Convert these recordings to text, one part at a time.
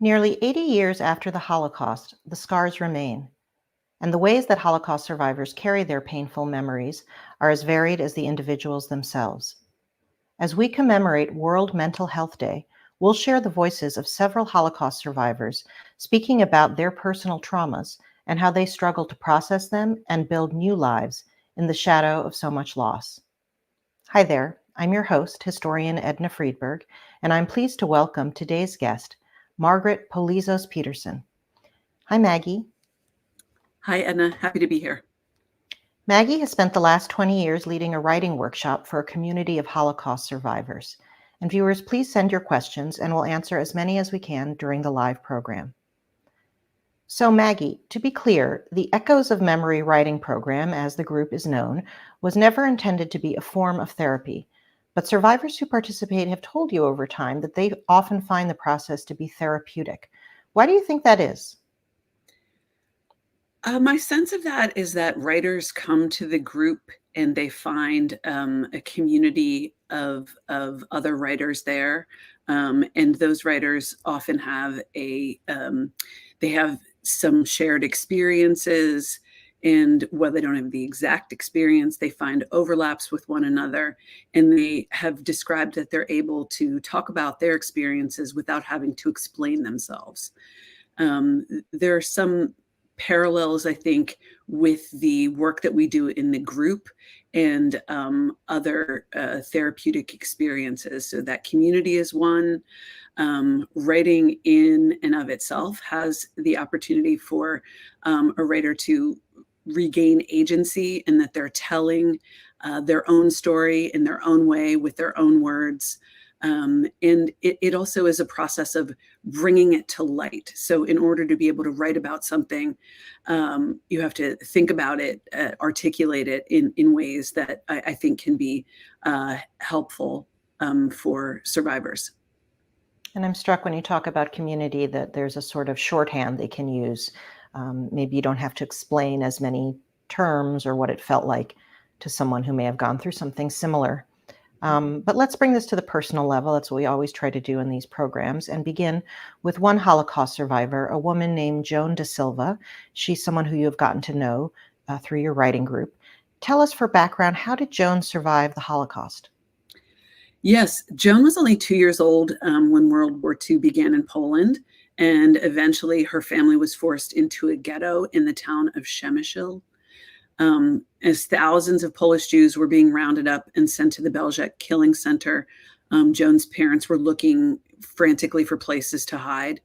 Nearly 80 years after the Holocaust, the scars remain, and the ways that Holocaust survivors carry their painful memories are as varied as the individuals themselves. As we commemorate World Mental Health Day, we'll share the voices of several Holocaust survivors speaking about their personal traumas and how they struggle to process them and build new lives in the shadow of so much loss. Hi there, I'm your host, historian Edna Friedberg, and I'm pleased to welcome today's guest, Margaret Polizos Peterson. Hi, Maggie. Hi, Edna. Happy to be here. Maggie has spent the last 20 years leading a writing workshop for a community of Holocaust survivors. And viewers, please send your questions and we'll answer as many as we can during the live program. So Maggie, to be clear, the Echoes of Memory writing program, as the group is known, was never intended to be a form of therapy. But survivors who participate have told you over time that they often find the process to be therapeutic. Why do you think that is? My sense of that is that writers come to the group and they find a community of other writers there, and those writers often have they have some shared experiences, and while they don't have the exact experience, they find overlaps with one another, and they have described that they're able to talk about their experiences without having to explain themselves. There are some parallels, I think, with the work that we do in the group and other therapeutic experiences. So that community is one. Writing in and of itself has the opportunity for a writer to regain agency, and that they're telling their own story in their own way with their own words. And it also is a process of bringing it to light. So in order to be able to write about something, you have to think about it, articulate it in ways that I think can be helpful for survivors. And I'm struck when you talk about community that there's a sort of shorthand they can use. Maybe you don't have to explain as many terms or what it felt like to someone who may have gone through something similar. But let's bring this to the personal level. That's what we always try to do in these programs, and begin with one Holocaust survivor, a woman named Joan da Silva. She's someone who you have gotten to know through your writing group. Tell us, for background, how did Joan survive the Holocaust? Yes, Joan was only 2 years old when World War II began in Poland, and eventually her family was forced into a ghetto in the town of Przemyśl. As thousands of Polish Jews were being rounded up and sent to the Belzec killing center, Joan's parents were looking frantically for places to hide.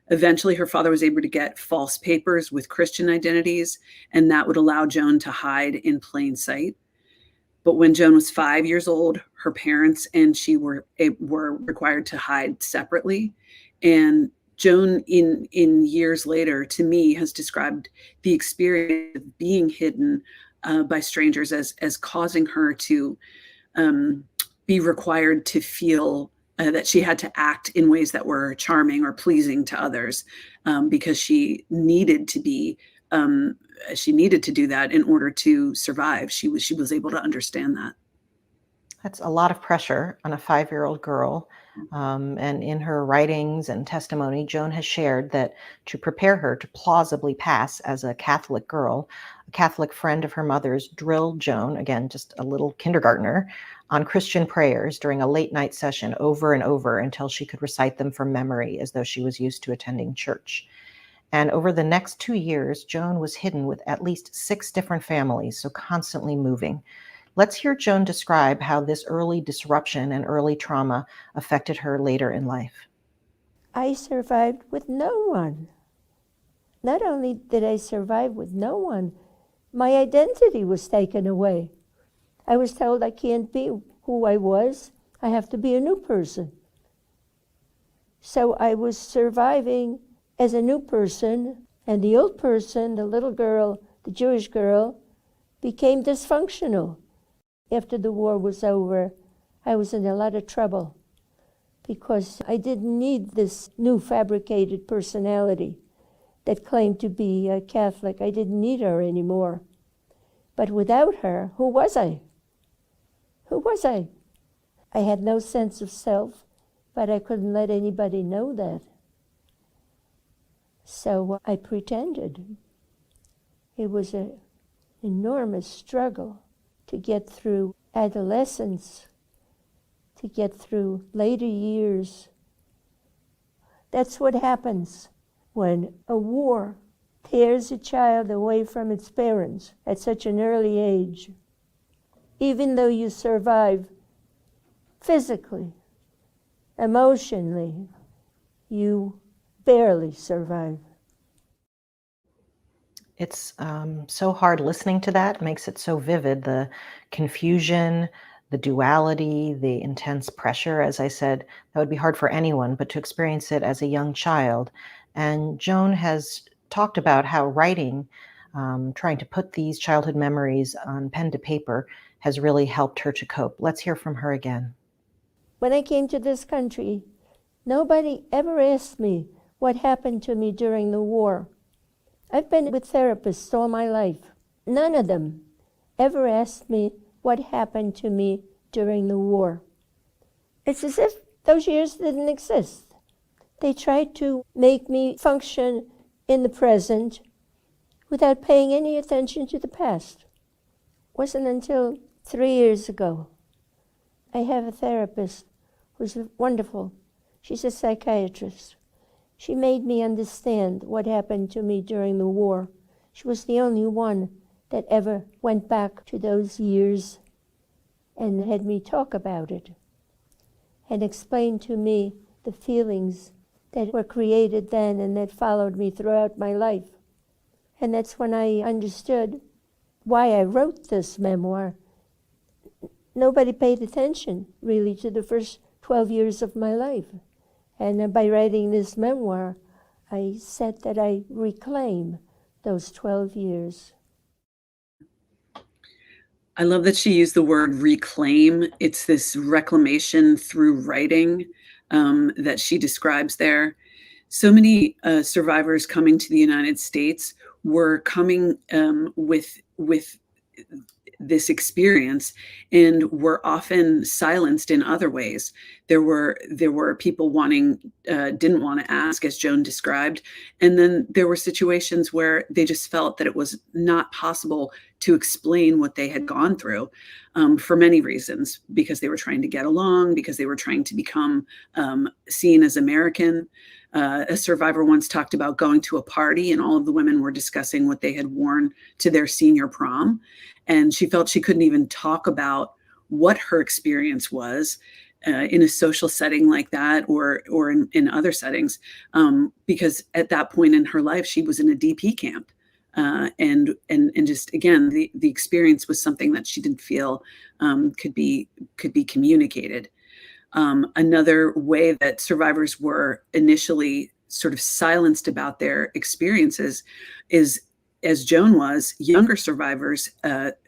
Eventually, her father was able to get false papers with Christian identities, and that would allow Joan to hide in plain sight. But when Joan was 5 years old, her parents and she were required to hide separately. And Joan, in years later, to me, has described the experience of being hidden by strangers as causing her to be required to feel that she had to act in ways that were charming or pleasing to others, because she needed to do that in order to survive. She was able to understand that. That's a lot of pressure on a 5-year-old girl. And in her writings and testimony, Joan has shared that to prepare her to plausibly pass as a Catholic girl, a Catholic friend of her mother's drilled Joan, again, just a little kindergartner, on Christian prayers during a late night session over and over until she could recite them from memory as though she was used to attending church. And over the next 2 years, Joan was hidden with at least 6 different families, so constantly moving. Let's hear Joan describe how this early disruption and early trauma affected her later in life. I survived with no one. Not only did I survive with no one, my identity was taken away. I was told I can't be who I was. I have to be a new person. So I was surviving as a new person, and the old person, the little girl, the Jewish girl, became dysfunctional. After the war was over, I was in a lot of trouble because I didn't need this new fabricated personality that claimed to be a Catholic. I didn't need her anymore. But without her, who was I? Who was I? I had no sense of self, but I couldn't let anybody know that. So I pretended. It was an enormous struggle to get through adolescence, to get through later years. That's what happens when a war tears a child away from its parents at such an early age. Even though you survive physically, emotionally, you barely survive. It's so hard listening to that. It makes it so vivid. The confusion, the duality, the intense pressure. As I said, that would be hard for anyone, but to experience it as a young child. And Joan has talked about how writing, trying to put these childhood memories on pen to paper, has really helped her to cope. Let's hear from her again. When I came to this country, nobody ever asked me what happened to me during the war. I've been with therapists all my life. None of them ever asked me what happened to me during the war. It's as if those years didn't exist. They tried to make me function in the present without paying any attention to the past. It wasn't until 3 years ago. I have a therapist who's wonderful. She's a psychiatrist. She made me understand what happened to me during the war. She was the only one that ever went back to those years and had me talk about it and explain to me the feelings that were created then and that followed me throughout my life. And that's when I understood why I wrote this memoir. Nobody paid attention, really, to the first 12 years of my life. And by writing this memoir, I said that I reclaim those 12 years. I love that she used the word reclaim. It's this reclamation through writing that she describes there. So many survivors coming to the United States were coming with this experience and were often silenced in other ways. There were people didn't want to ask, as Joan described, and then there were situations where they just felt that it was not possible to explain what they had gone through for many reasons, because they were trying to get along, because they were trying to become seen as American. A survivor once talked about going to a party and all of the women were discussing what they had worn to their senior prom. And she felt she couldn't even talk about what her experience was in a social setting like that or in other settings, because at that point in her life, she was in a DP camp. And just, again, the experience was something that she didn't feel could be communicated. Another way that survivors were initially sort of silenced about their experiences is, as Joan was, younger survivors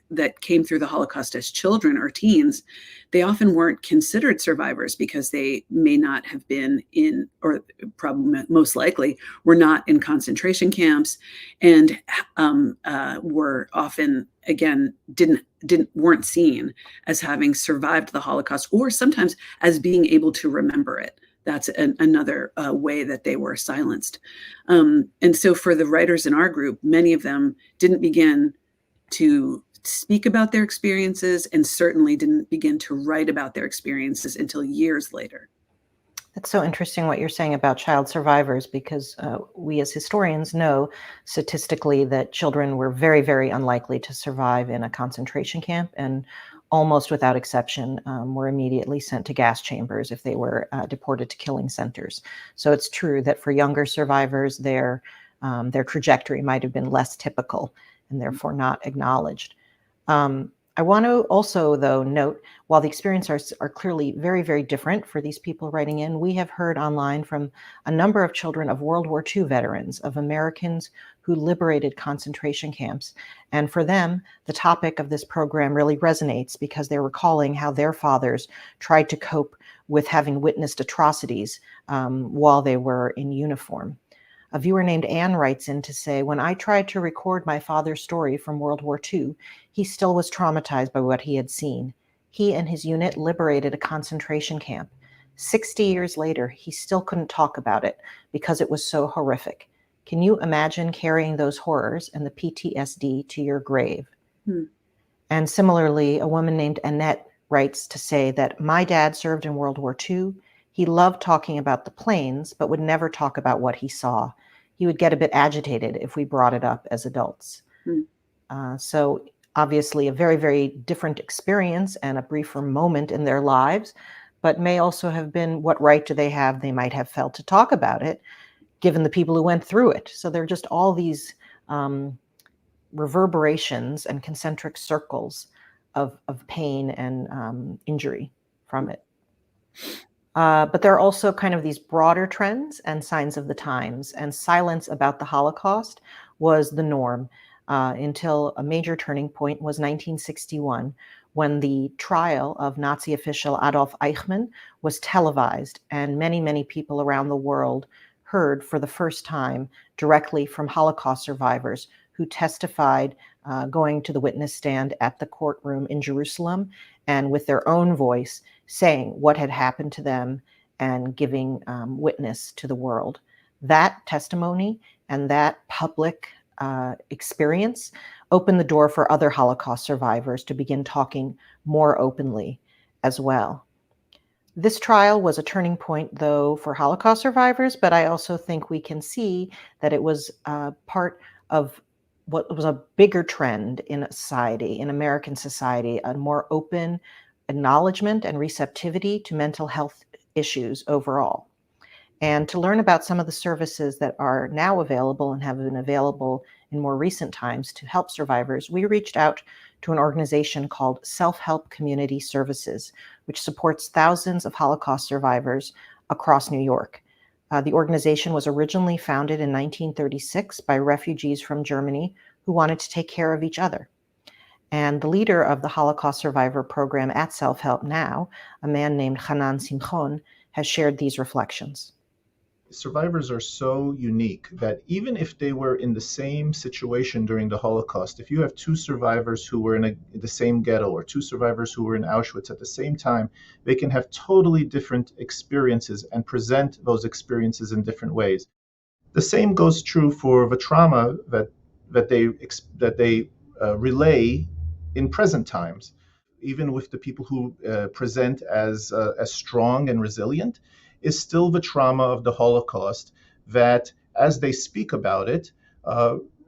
that came through the Holocaust as children or teens, they often weren't considered survivors because they may not have been in, or probably most likely were not in concentration camps, and were often, again, weren't seen as having survived the Holocaust, or sometimes as being able to remember it. That's another way that they were silenced. And so for the writers in our group, many of them didn't begin to speak about their experiences and certainly didn't begin to write about their experiences until years later. That's so interesting what you're saying about child survivors, because we as historians know statistically that children were very, very unlikely to survive in a concentration camp, and almost without exception were immediately sent to gas chambers if they were deported to killing centers. So it's true that for younger survivors, their trajectory might have been less typical and therefore not acknowledged. I want to also, though, note, while the experiences are clearly very, very different for these people writing in, we have heard online from a number of children of World War II veterans, of Americans who liberated concentration camps. And for them, the topic of this program really resonates because they're recalling how their fathers tried to cope with having witnessed atrocities while they were in uniform. A viewer named Anne writes in to say, when I tried to record my father's story from World War II, he still was traumatized by what he had seen. He and his unit liberated a concentration camp. 60 years later, he still couldn't talk about it because it was so horrific. Can you imagine carrying those horrors and the PTSD to your grave? And similarly, a woman named Annette writes to say that my dad served in World War II. He loved talking about the planes, but would never talk about what he saw. He would get a bit agitated if we brought it up as adults. So obviously a very, very different experience and a briefer moment in their lives, but may also have been what right do they have? They might have felt to talk about it, given the people who went through it. So there are just all these reverberations and concentric circles of pain and injury from it. But there are also kind of these broader trends and signs of the times, and silence about the Holocaust was the norm until a major turning point was 1961, when the trial of Nazi official Adolf Eichmann was televised, and many, many people around the world heard for the first time directly from Holocaust survivors who testified going to the witness stand at the courtroom in Jerusalem and with their own voice saying what had happened to them and giving witness to the world. That testimony and that public experience opened the door for other Holocaust survivors to begin talking more openly as well. This trial was a turning point, though, for Holocaust survivors, but I also think we can see that it was part of what was a bigger trend in society, in American society, a more open acknowledgement and receptivity to mental health issues overall. And to learn about some of the services that are now available and have been available in more recent times to help survivors, we reached out to an organization called Self-Help Community Services, which supports thousands of Holocaust survivors across New York. The organization was originally founded in 1936 by refugees from Germany who wanted to take care of each other. And the leader of the Holocaust Survivor Program at Self-Help now, a man named Hanan Simchon, has shared these reflections. Survivors are so unique that even if they were in the same situation during the Holocaust, if you have two survivors who were in the same ghetto or two survivors who were in Auschwitz at the same time, they can have totally different experiences and present those experiences in different ways. The same goes true for the trauma that they relay in present times. Even with the people who present as strong and resilient, is still the trauma of the Holocaust that, as they speak about it,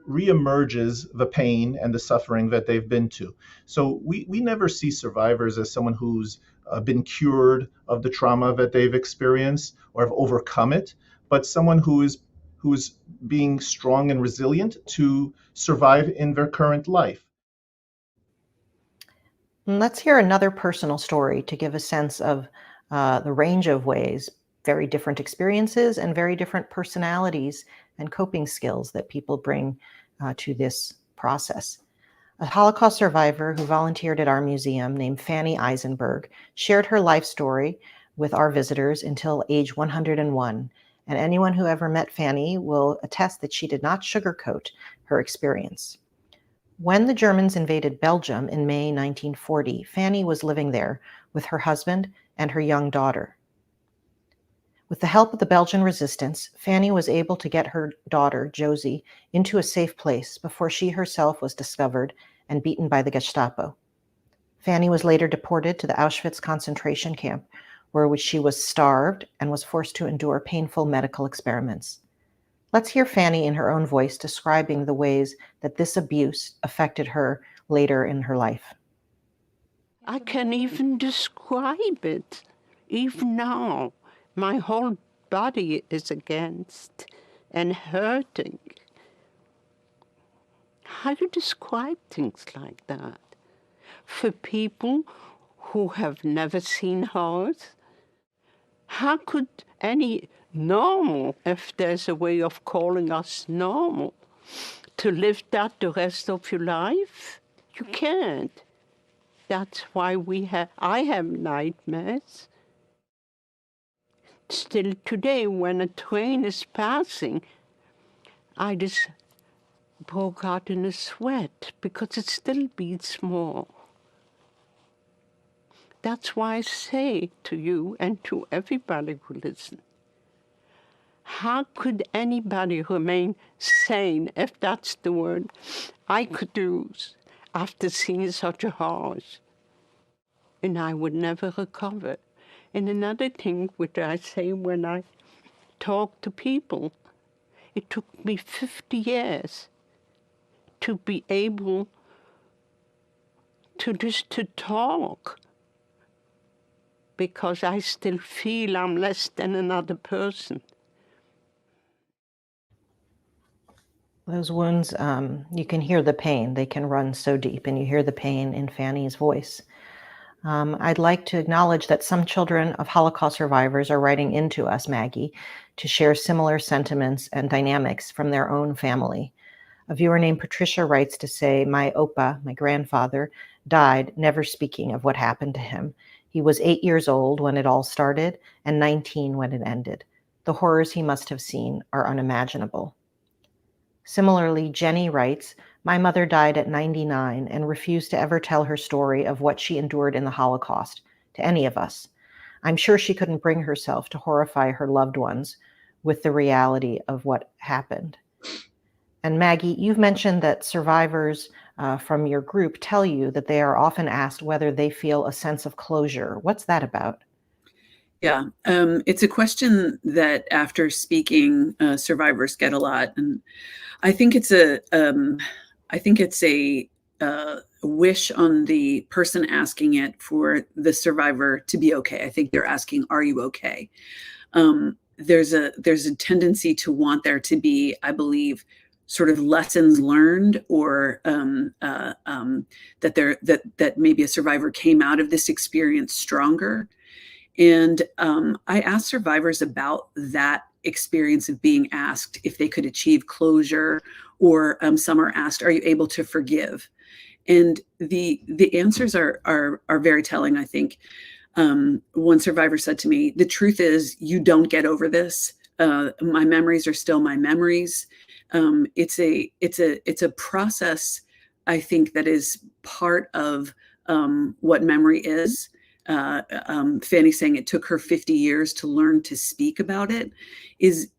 reemerges the pain and the suffering that they've been to. So we never see survivors as someone who's been cured of the trauma that they've experienced or have overcome it, but someone who is being strong and resilient to survive in their current life. Let's hear another personal story to give a sense of the range of ways, very different experiences and very different personalities and coping skills that people bring to this process. A Holocaust survivor who volunteered at our museum named Fanny Eisenberg shared her life story with our visitors until age 101. And anyone who ever met Fanny will attest that she did not sugarcoat her experience. When the Germans invaded Belgium in May 1940, Fanny was living there with her husband and her young daughter. With the help of the Belgian resistance, Fanny was able to get her daughter, Josie, into a safe place before she herself was discovered and beaten by the Gestapo. Fanny was later deported to the Auschwitz concentration camp, where she was starved and was forced to endure painful medical experiments. Let's hear Fanny in her own voice describing the ways that this abuse affected her later in her life. I can even describe it. Even now, my whole body is against and hurting. How do you describe things like that? For people who have never seen horrors? How could any normal, if there's a way of calling us normal, to live that the rest of your life? You can't. That's why I have nightmares. Still today, when a train is passing, I just broke out in a sweat because it still beats more. That's why I say to you and to everybody who listens, How could anybody remain sane, if that's the word I could use, after seeing such a horrors? And I would never recover. And another thing which I say when I talk to people, it took me 50 years to be able to just to talk, because I still feel I'm less than another person. Those wounds, you can hear the pain. They can run so deep, and you hear the pain in Fanny's voice. I'd like to acknowledge that some children of Holocaust survivors are writing into us, Maggie, to share similar sentiments and dynamics from their own family. A viewer named Patricia writes to say, my Opa, my grandfather, died never speaking of what happened to him. He was 8 years old when it all started and 19 when it ended. The horrors he must have seen are unimaginable. Similarly, Jenny writes, my mother died at 99 and refused to ever tell her story of what she endured in the Holocaust to any of us. I'm sure she couldn't bring herself to horrify her loved ones with the reality of what happened. And Maggie, you've mentioned that survivors from your group tell you that they are often asked whether they feel a sense of closure. What's that about? Yeah, it's a question that after speaking, survivors get a lot, and I think it's a wish on the person asking it for the survivor to be okay. I think they're asking, "Are you okay?" There's a tendency to want there to be, I believe, sort of lessons learned, or that maybe a survivor came out of this experience stronger. And I asked survivors about that experience of being asked if they could achieve closure, or some are asked, "Are you able to forgive?" And the answers are very telling, I think. One survivor said to me, "The truth is, you don't get over this. My memories are still my memories." It's a process, I think, that is part of what memory is. Fanny saying it took her 50 years to learn to speak about it is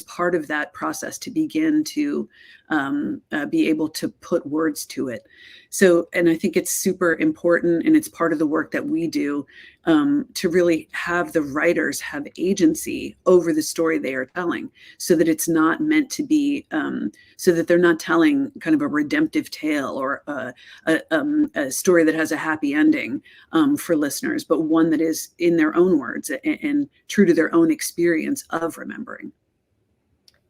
part of that process, to begin to be able to put words to it. So, and I think it's super important, and it's part of the work that we do, to really have the writers have agency over the story they are telling, so that it's not meant to be, so that they're not telling kind of a redemptive tale, or a story that has a happy ending for listeners, but one that is in their own words and true to their own experience of remembering.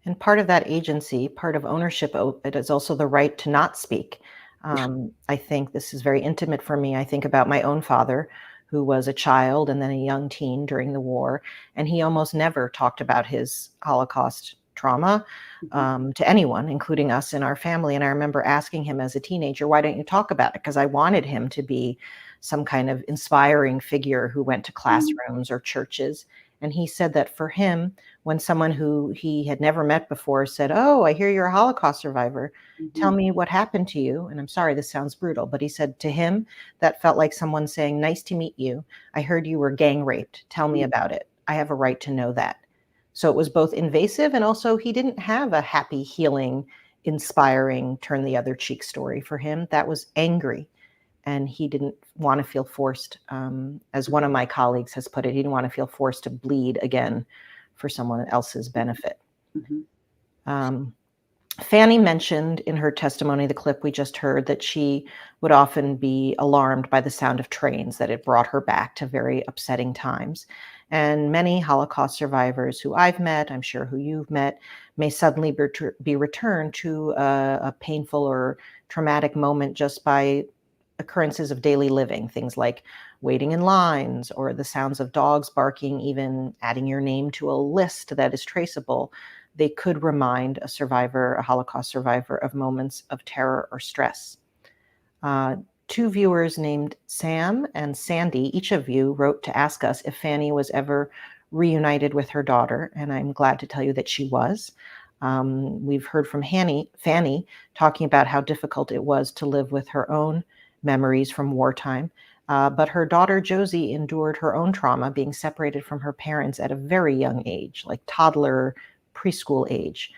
And part of that agency, part of ownership, it is also the right to not speak. I think this is very intimate for me. I think about my own father, who was a child and then a young teen during the war, and he almost never talked about his Holocaust trauma to anyone, including us in our family. And I remember asking him as a teenager, why don't you talk about it? Because I wanted him to be some kind of inspiring figure who went to classrooms or churches. And he said that for him, when someone who he had never met before said, "Oh, I hear you're a Holocaust survivor. Tell me what happened to you." And I'm sorry, this sounds brutal, but he said to him, that felt like someone saying, "Nice to meet you. I heard you were gang raped. Tell me about it. I have a right to know that." So it was both invasive, and also he didn't have a happy, healing, inspiring, turn the other cheek story for him. That was angry. And he didn't want to feel forced, as one of my colleagues has put it, he didn't want to feel forced to bleed again for someone else's benefit. Fanny mentioned in her testimony, the clip we just heard, that she would often be alarmed by the sound of trains, that it brought her back to very upsetting times. And many Holocaust survivors who I've met, I'm sure who you've met, may suddenly be returned to a painful or traumatic moment just by occurrences of daily living, things like waiting in lines, or the sounds of dogs barking, even adding your name to a list that is traceable. They could remind a survivor, a Holocaust survivor, of moments of terror or stress. Two viewers named Sam and Sandy, each of you wrote to ask us if Fanny was ever reunited with her daughter, and I'm glad to tell you that she was. We've heard from Fanny talking about how difficult it was to live with her own memories from wartime. But her daughter Josie endured her own trauma, being separated from her parents at a very young age, like toddler, preschool age.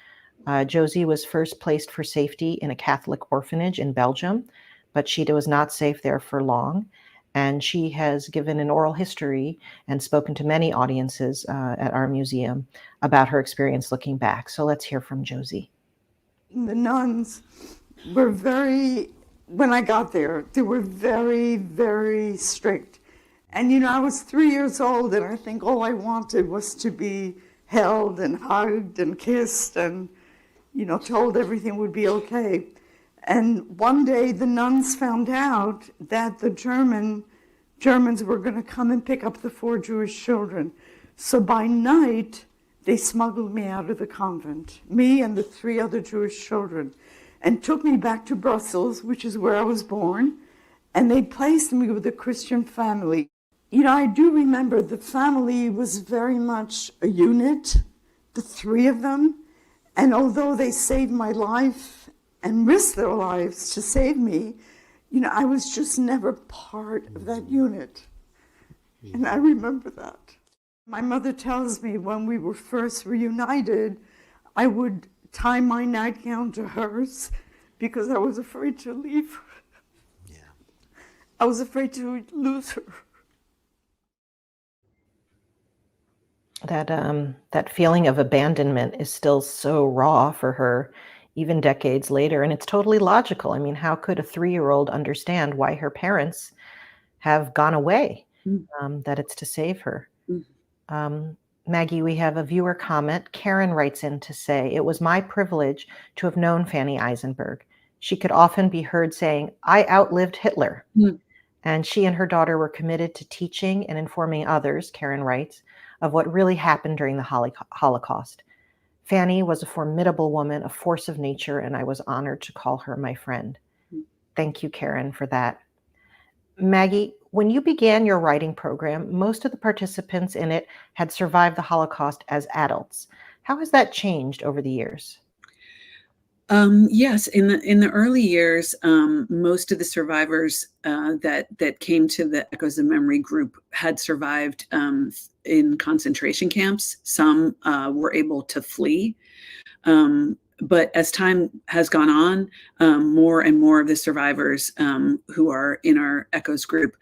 Josie was first placed for safety in a Catholic orphanage in Belgium, but she was not safe there for long. And she has given an oral history and spoken to many audiences at our museum about her experience looking back. So let's hear from Josie. The nuns were when I got there, they were very, very strict. And I was 3 years old, and I think all I wanted was to be held and hugged and kissed and, told everything would be okay. And one day the nuns found out that the Germans were going to come and pick up the 4 Jewish children. So by night, they smuggled me out of the convent, me and the 3 other Jewish children, and took me back to Brussels, which is where I was born, and they placed me with a Christian family. I do remember the family was very much a unit, the 3 of them, and although they saved my life and risked their lives to save me, I was just never part of that unit. And I remember that. My mother tells me when we were first reunited, I would tie my nightgown to hers because I was afraid to leave her. Yeah. I was afraid to lose her. That feeling of abandonment is still so raw for her, even decades later, and it's totally logical. I mean, how could a 3-year-old understand why her parents have gone away? That it's to save her. Maggie, we have a viewer comment. Karen writes in to say, "It was my privilege to have known Fanny Eisenberg. She could often be heard saying, 'I outlived Hitler.'" And she and her daughter were committed to teaching and informing others," Karen writes, "of what really happened during the Holocaust. Fanny was a formidable woman, a force of nature, and I was honored to call her my friend." Thank you, Karen, for that. Maggie, when you began your writing program, most of the participants in it had survived the Holocaust as adults. How has that changed over the years? Yes, in the early years, most of the survivors that came to the Echoes of Memory group had survived in concentration camps. Some were able to flee. But as time has gone on, more and more of the survivors who are in our Echoes group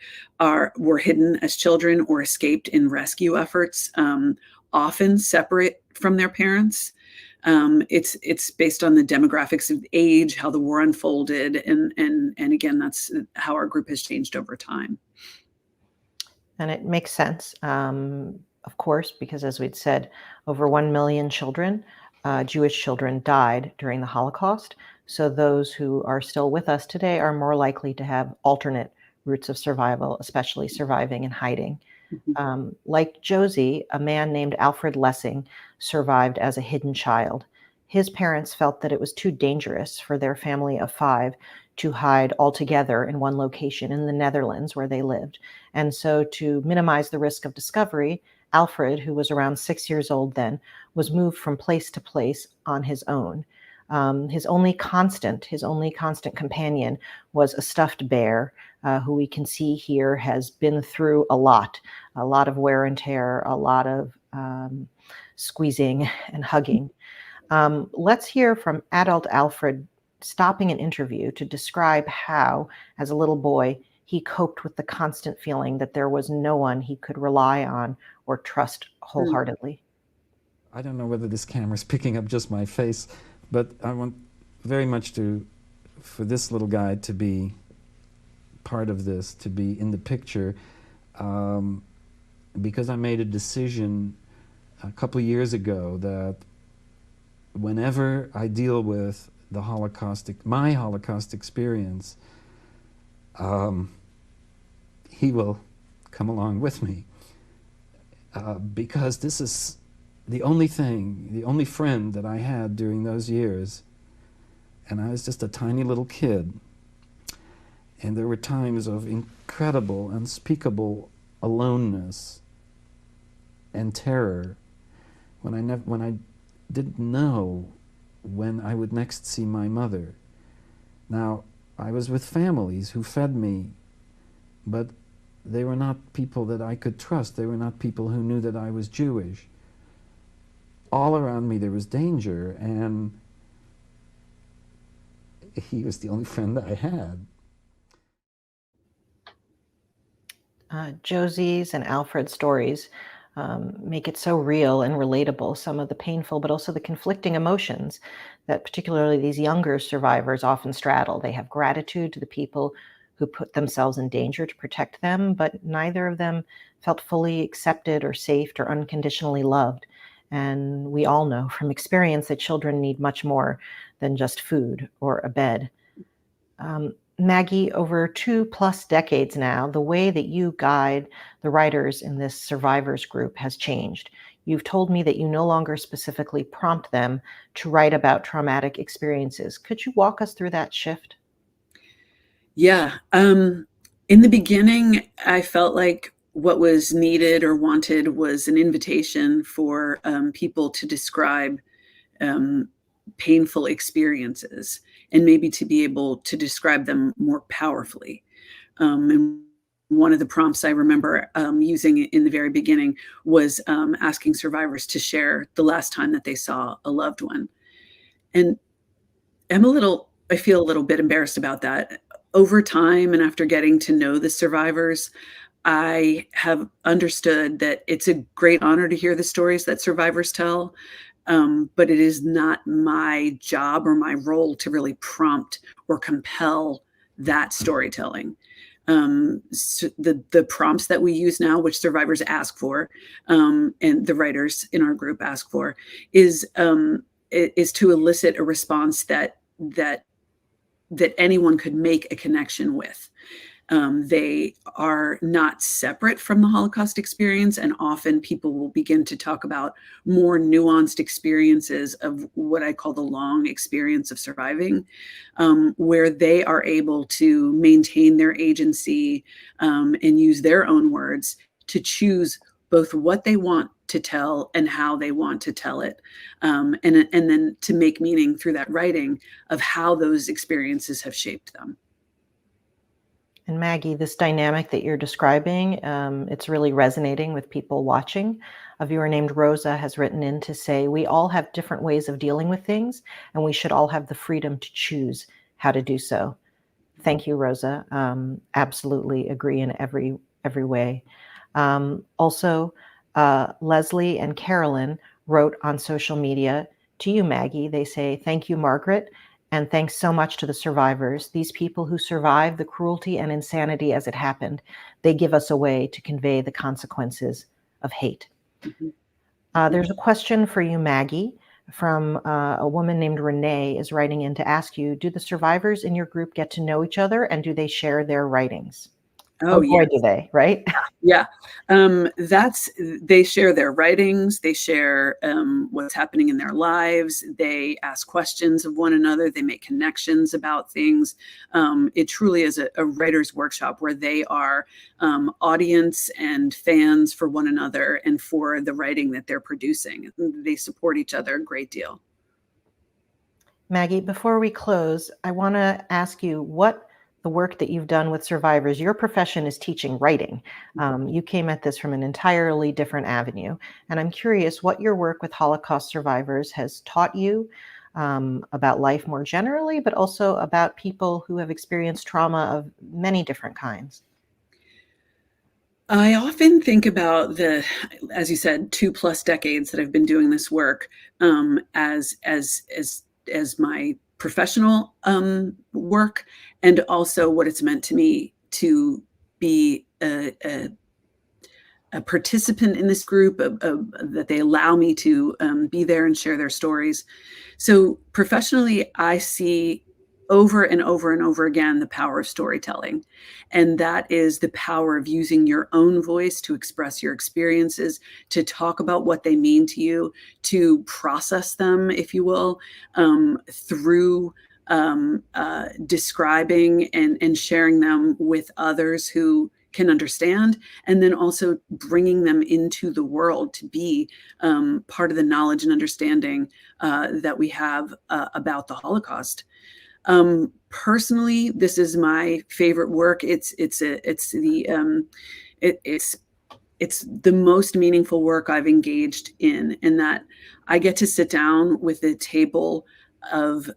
were hidden as children or escaped in rescue efforts, often separate from their parents. It's based on the demographics of age, how the war unfolded, and again, that's how our group has changed over time. And it makes sense, of course, because as we'd said, over 1 million children, Jewish children, died during the Holocaust. So those who are still with us today are more likely to have alternate routes of survival, especially surviving and hiding. Like Josie, a man named Alfred Lessing survived as a hidden child. His parents felt that it was too dangerous for their family of 5 to hide altogether in one location in the Netherlands where they lived. And so to minimize the risk of discovery, Alfred, who was around 6 years old then, was moved from place to place on his own. His only constant companion was a stuffed bear, who we can see here has been through a lot of wear and tear, a lot of squeezing and hugging. Let's hear from adult Alfred stopping an interview to describe how, as a little boy, he coped with the constant feeling that there was no one he could rely on or trust wholeheartedly. I don't know whether this camera's picking up just my face, but I want very much for this little guy to be part of this, to be in the picture, because I made a decision a couple of years ago that whenever I deal with my Holocaust experience, he will come along with me, because this is the only friend that I had during those years, and I was just a tiny little kid, and there were times of incredible, unspeakable aloneness and terror when I didn't know when I would next see my mother. Now, I was with families who fed me, but they were not people that I could trust. They were not people who knew that I was Jewish. All around me there was danger, and he was the only friend that I had. Josie's and Alfred's stories make it so real and relatable, some of the painful but also the conflicting emotions that particularly these younger survivors often straddle. They have gratitude to the people who put themselves in danger to protect them, but neither of them felt fully accepted or safe or unconditionally loved. And we all know from experience that children need much more than just food or a bed. Maggie, over 2+ decades now, the way that you guide the writers in this survivors group has changed. You've told me that you no longer specifically prompt them to write about traumatic experiences. Could you walk us through that shift? Yeah. In the beginning, I felt like what was needed or wanted was an invitation for people to describe painful experiences and maybe to be able to describe them more powerfully. And one of the prompts I remember using in the very beginning was asking survivors to share the last time that they saw a loved one. And I feel a little bit embarrassed about that. Over time and after getting to know the survivors, I have understood that it's a great honor to hear the stories that survivors tell, but it is not my job or my role to really prompt or compel that storytelling. So the prompts that we use now, which survivors ask for, and the writers in our group ask for, is to elicit a response that anyone could make a connection with. They are not separate from the Holocaust experience, and often people will begin to talk about more nuanced experiences of what I call the long experience of surviving, where they are able to maintain their agency and use their own words to choose both what they want to tell and how they want to tell it, and then to make meaning through that writing of how those experiences have shaped them. And Maggie, this dynamic that you're describing, it's really resonating with people watching. A viewer named Rosa has written in to say, we all have different ways of dealing with things, and we should all have the freedom to choose how to do so. Thank you, Rosa. Absolutely agree in every way. Also, Leslie and Carolyn wrote on social media to you, Maggie. They say, thank you, Margaret. And thanks so much to the survivors, these people who survived the cruelty and insanity as it happened. They give us a way to convey the consequences of hate. There's a question for you, Maggie, from a woman named Renee is writing in to ask you, do the survivors in your group get to know each other, and do they share their writings? Oh boy, yes. Do they, right? Yeah. They share their writings, they share what's happening in their lives, they ask questions of one another, they make connections about things. It truly is a writer's workshop where they are audience and fans for one another and for the writing that they're producing. They support each other a great deal. Maggie, before we close, I want to ask you what the work that you've done with survivors. Your profession is teaching writing. You came at this from an entirely different avenue. And I'm curious what your work with Holocaust survivors has taught you about life more generally, but also about people who have experienced trauma of many different kinds. I often think about as you said, 2+ decades that I've been doing this work as my professional work, and also what it's meant to me to be a participant in this group, that they allow me to be there and share their stories. So professionally, I see over and over and over again the power of storytelling. And that is the power of using your own voice to express your experiences, to talk about what they mean to you, to process them, if you will, through describing and sharing them with others who can understand, and then also bringing them into the world to be part of the knowledge and understanding that we have about the Holocaust. Personally, this is my favorite work. It's the most meaningful work I've engaged in that I get to sit down with a table of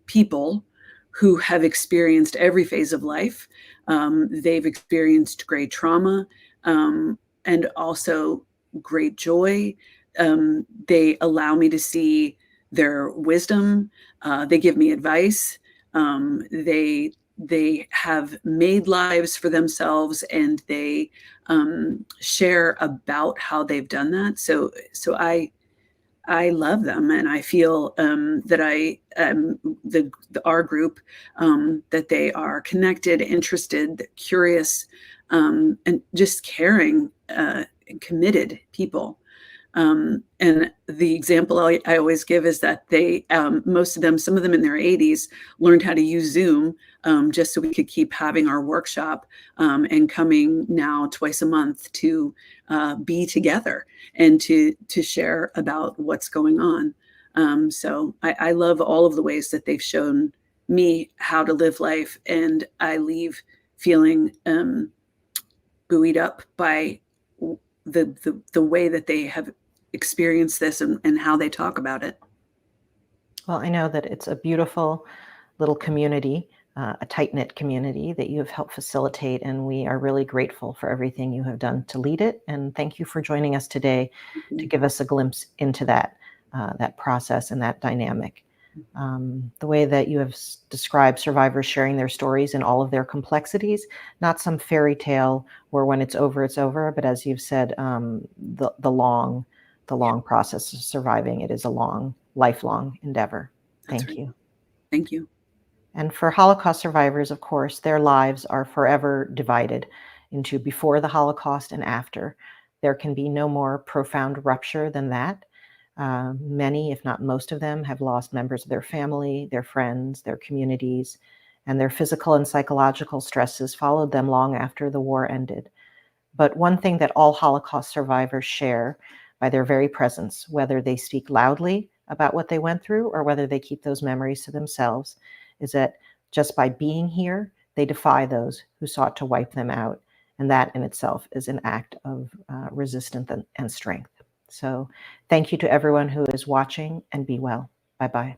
people who have experienced every phase of life. They've experienced great trauma, and also great joy. They allow me to see their wisdom. They give me advice. They have made lives for themselves, and they share about how they've done that. So I love them, and I feel that our group, that they are connected, interested, curious, and just caring, and committed people. And the example I always give is that they, most of them, some of them in their 80s, learned how to use Zoom, just so we could keep having our workshop, and coming now twice a month to be together and to share about what's going on. So I love all of the ways that they've shown me how to live life, and I leave feeling buoyed up by the way that they have experienced this and how they talk about it. Well, I know that it's a beautiful little community, a tight-knit community that you have helped facilitate, and we are really grateful for everything you have done to lead it. And thank you for joining us today to give us a glimpse into that process and that dynamic. The way that you have described survivors sharing their stories in all of their complexities, not some fairy tale where when it's over, but as you've said, the long process of surviving. It is a long, lifelong endeavor. That's Thank right. you. Thank you. And for Holocaust survivors, of course, their lives are forever divided into before the Holocaust and after. There can be no more profound rupture than that. Many, if not most of them, have lost members of their family, their friends, their communities, and their physical and psychological stresses followed them long after the war ended. But one thing that all Holocaust survivors share by their very presence, whether they speak loudly about what they went through or whether they keep those memories to themselves, is that just by being here, they defy those who sought to wipe them out. And that in itself is an act of resistance and strength. So thank you to everyone who is watching, and be well. Bye-bye.